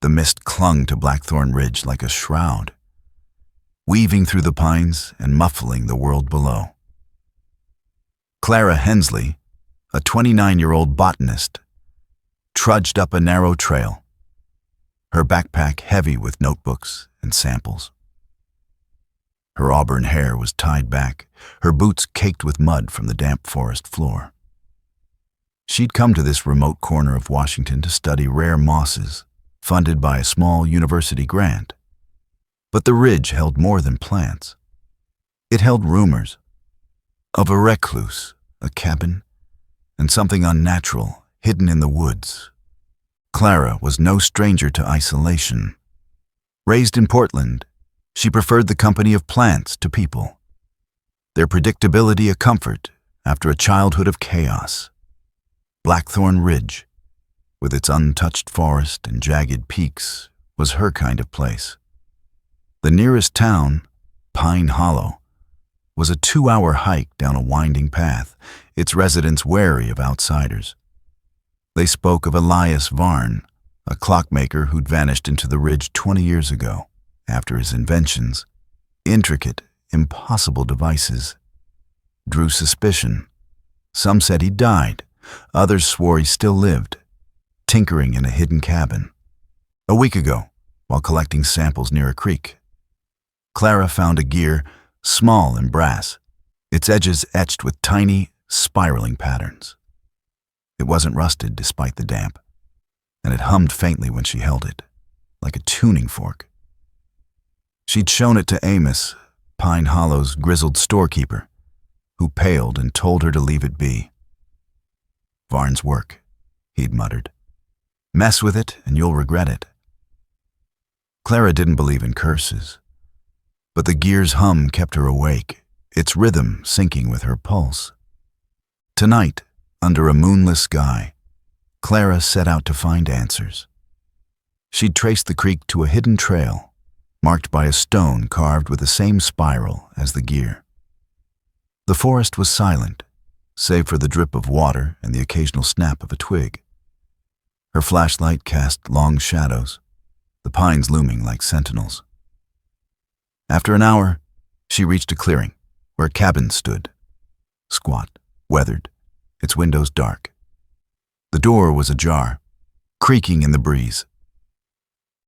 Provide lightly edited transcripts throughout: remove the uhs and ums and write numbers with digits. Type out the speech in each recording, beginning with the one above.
The mist clung to Blackthorn Ridge like a shroud, weaving through the pines and muffling the world below. Clara Hensley, a 29-year-old botanist, trudged up a narrow trail, her backpack heavy with notebooks and samples. Her auburn hair was tied back, her boots caked with mud from the damp forest floor. She'd come to this remote corner of Washington to study rare mosses, funded by a small university grant. But the ridge held more than plants. It held rumors of a recluse, a cabin, and something unnatural hidden in the woods. Clara was no stranger to isolation. Raised in Portland, she preferred the company of plants to people, their predictability a comfort after a childhood of chaos. Blackthorn Ridge, with its untouched forest and jagged peaks, was her kind of place. The nearest town, Pine Hollow, was a 2-hour hike down a winding path, its residents wary of outsiders. They spoke of Elias Varn, a clockmaker who'd vanished into the ridge 20 years ago after his inventions. Intricate, impossible devices drew suspicion. Some said he died, others swore he still lived, tinkering in a hidden cabin. A week ago, while collecting samples near a creek, Clara found a gear small and brass, its edges etched with tiny, spiraling patterns. It wasn't rusted despite the damp, and it hummed faintly when she held it, like a tuning fork. She'd shown it to Amos, Pine Hollow's grizzled storekeeper, who paled and told her to leave it be. Varn's work, he'd muttered. Mess with it and you'll regret it. Clara didn't believe in curses, but the gear's hum kept her awake, its rhythm syncing with her pulse. Tonight, under a moonless sky, Clara set out to find answers. She'd traced the creek to a hidden trail, marked by a stone carved with the same spiral as the gear. The forest was silent, save for the drip of water and the occasional snap of a twig. Her flashlight cast long shadows, the pines looming like sentinels. After an hour, she reached a clearing where a cabin stood, squat, weathered, its windows dark. The door was ajar, creaking in the breeze.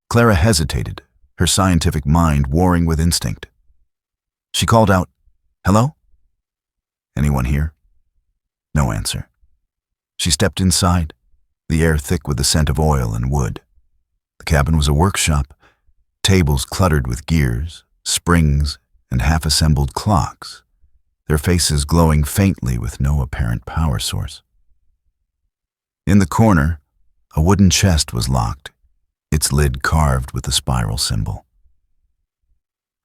Clara hesitated, her scientific mind warring with instinct. She called out, "Hello? Anyone here?" No answer. She stepped inside, the air thick with the scent of oil and wood. The cabin was a workshop, tables cluttered with gears, springs, and half-assembled clocks, their faces glowing faintly with no apparent power source. In the corner, a wooden chest was locked, its lid carved with the spiral symbol.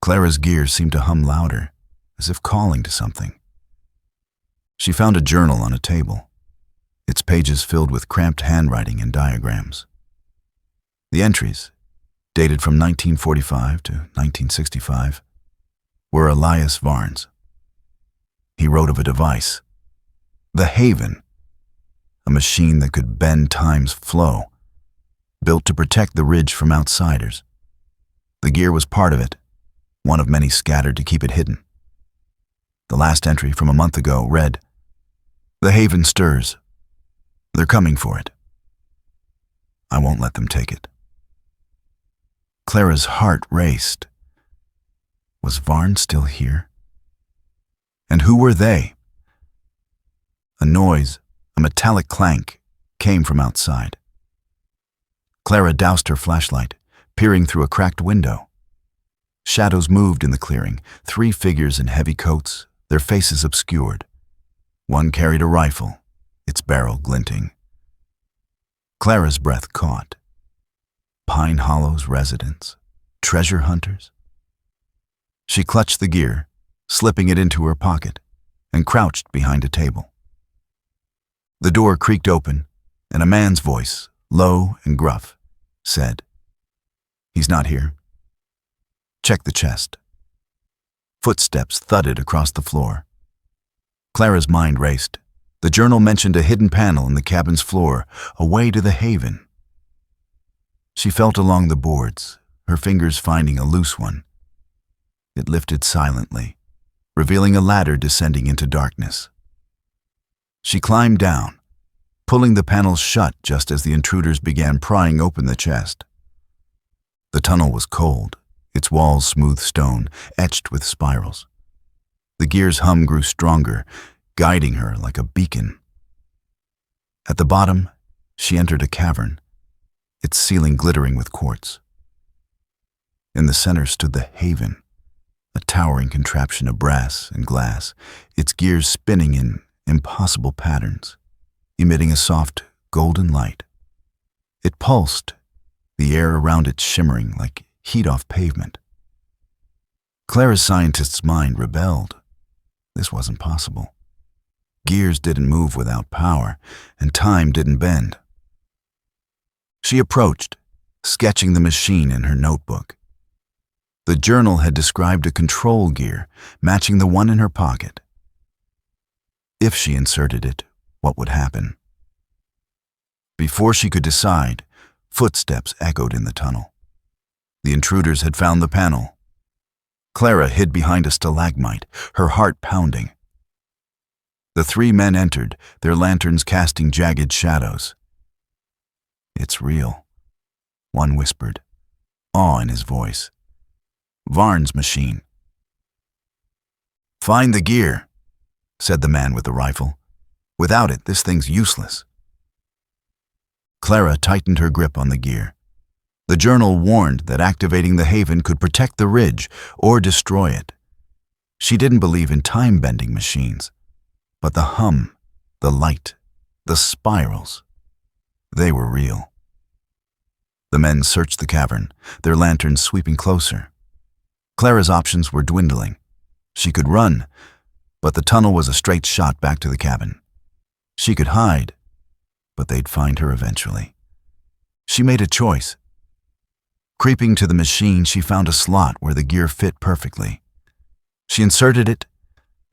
Clara's gear seemed to hum louder, as if calling to something. She found a journal on a table, its pages filled with cramped handwriting and diagrams. The entries, dated from 1945 to 1965, were Elias Varn's. He wrote of a device, the Haven, a machine that could bend time's flow, built to protect the ridge from outsiders. The gear was part of it, one of many scattered to keep it hidden. The last entry from a month ago read, "The Haven stirs. They're coming for it. I won't let them take it." Clara's heart raced. Was Varn still here? And who were they? A noise, a metallic clank, came from outside. Clara doused her flashlight, peering through a cracked window. Shadows moved in the clearing, 3 figures in heavy coats, their faces obscured. One carried a rifle, its barrel glinting. Clara's breath caught. Pine Hollow's residents, treasure hunters. She clutched the gear, slipping it into her pocket, and crouched behind a table. The door creaked open, and a man's voice, low and gruff, said, "He's not here. Check the chest." Footsteps thudded across the floor. Clara's mind raced. The journal mentioned a hidden panel in the cabin's floor, a way to the Haven. She felt along the boards, her fingers finding a loose one. It lifted silently, revealing a ladder descending into darkness. She climbed down, pulling the panels shut just as the intruders began prying open the chest. The tunnel was cold, its walls smooth stone, etched with spirals. The gear's hum grew stronger, guiding her like a beacon. At the bottom, she entered a cavern, its ceiling glittering with quartz. In the center stood the Haven, a towering contraption of brass and glass, its gears spinning in impossible patterns, emitting a soft, golden light. It pulsed, the air around it shimmering like heat off pavement. Clara's scientist's mind rebelled. This wasn't possible. Gears didn't move without power, and time didn't bend. She approached, sketching the machine in her notebook. The journal had described a control gear, matching the one in her pocket. If she inserted it, what would happen? Before she could decide, footsteps echoed in the tunnel. The intruders had found the panel. Clara hid behind a stalagmite, her heart pounding. The three men entered, their lanterns casting jagged shadows. "It's real," one whispered, awe in his voice. "Varn's machine." "Find the gear," said the man with the rifle. "Without it, this thing's useless." Clara tightened her grip on the gear. The journal warned that activating the Haven could protect the ridge or destroy it. She didn't believe in time-bending machines, but the hum, the light, the spirals, they were real. The men searched the cavern, their lanterns sweeping closer. Clara's options were dwindling. She could run, but the tunnel was a straight shot back to the cabin. She could hide, but they'd find her eventually. She made a choice. Creeping to the machine, she found a slot where the gear fit perfectly. She inserted it,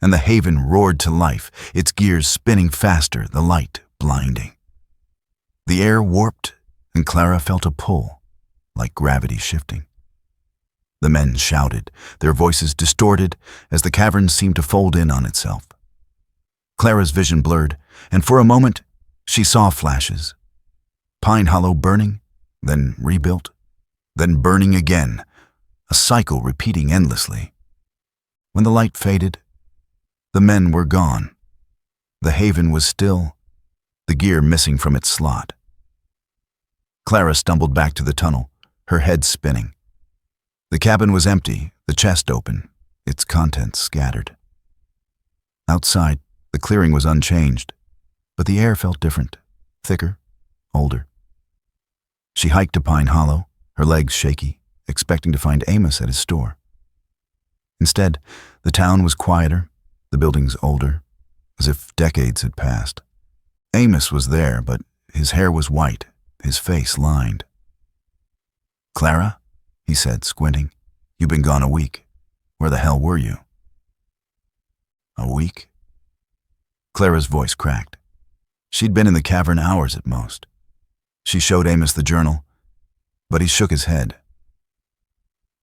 and the Haven roared to life, its gears spinning faster, the light blinding. The air warped, and Clara felt a pull, like gravity shifting. The men shouted, their voices distorted as the cavern seemed to fold in on itself. Clara's vision blurred, and for a moment, she saw flashes. Pine Hollow burning, then rebuilt, then burning again, a cycle repeating endlessly. When the light faded, the men were gone. The Haven was still, the gear missing from its slot. Clara stumbled back to the tunnel, her head spinning. The cabin was empty, the chest open, its contents scattered. Outside, the clearing was unchanged, but the air felt different, thicker, older. She hiked to Pine Hollow, her legs shaky, expecting to find Amos at his store. Instead, the town was quieter, the buildings older, as if decades had passed. Amos was there, but his hair was white, his face lined. "Clara?" he said, squinting. "You've been gone a week. Where the hell were you?" "A week?" Clara's voice cracked. She'd been in the cavern hours at most. She showed Amos the journal, but he shook his head.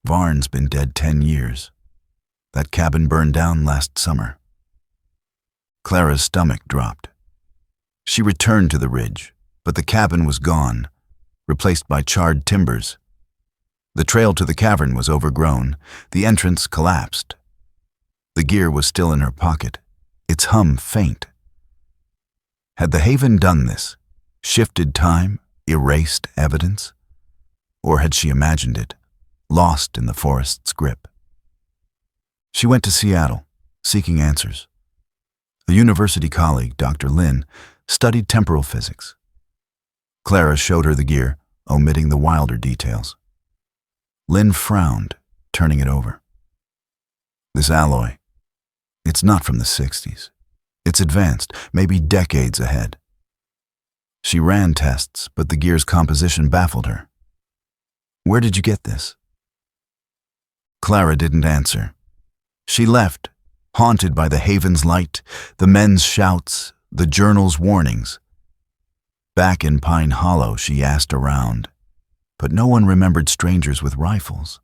"Varn's been dead 10 years. That cabin burned down last summer." Clara's stomach dropped. She returned to the ridge, but the cabin was gone, replaced by charred timbers. The trail to the cavern was overgrown, the entrance collapsed. The gear was still in her pocket, its hum faint. Had the Haven done this, shifted time, erased evidence? Or had she imagined it, lost in the forest's grip? She went to Seattle, seeking answers. A university colleague, Dr. Lin, studied temporal physics. Clara showed her the gear, omitting the wilder details. Lin frowned, turning it over. "This alloy, it's not from the 60s. It's advanced, maybe decades ahead." She ran tests, but the gear's composition baffled her. "Where did you get this?" Clara didn't answer. She left, haunted by the Haven's light, the men's shouts, the journal's warnings. Back in Pine Hollow, she asked around. but no one remembered strangers with rifles.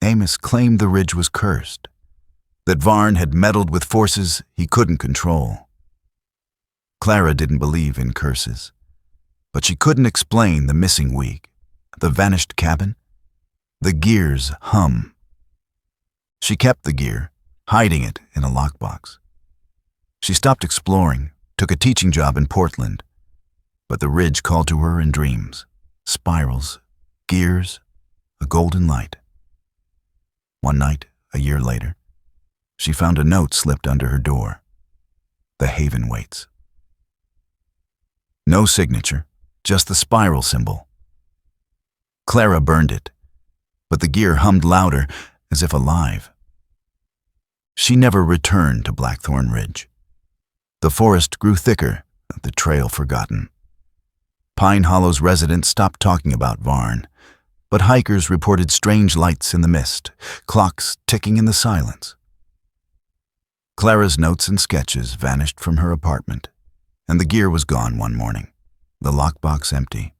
Amos claimed the ridge was cursed, that Varn had meddled with forces he couldn't control. Clara didn't believe in curses, but she couldn't explain the missing week, the vanished cabin, the gear's hum. She kept the gear, hiding it in a lockbox. She stopped exploring, took a teaching job in Portland, but the ridge called to her in dreams, spirals, gears, a golden light. One night, a year later, she found a note slipped under her door. The haven waits. No signature, just the spiral symbol. Clara burned it, but the gear hummed louder, as if alive. She never returned to Blackthorn Ridge. The forest grew thicker, the trail forgotten. Pine Hollow's residents stopped talking about Varn, but hikers reported strange lights in the mist, clocks ticking in the silence. Clara's notes and sketches vanished from her apartment, and the gear was gone one morning, the lockbox empty.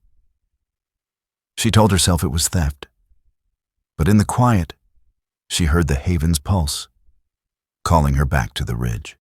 She told herself it was theft, but in the quiet, she heard the haven's pulse, calling her back to the ridge.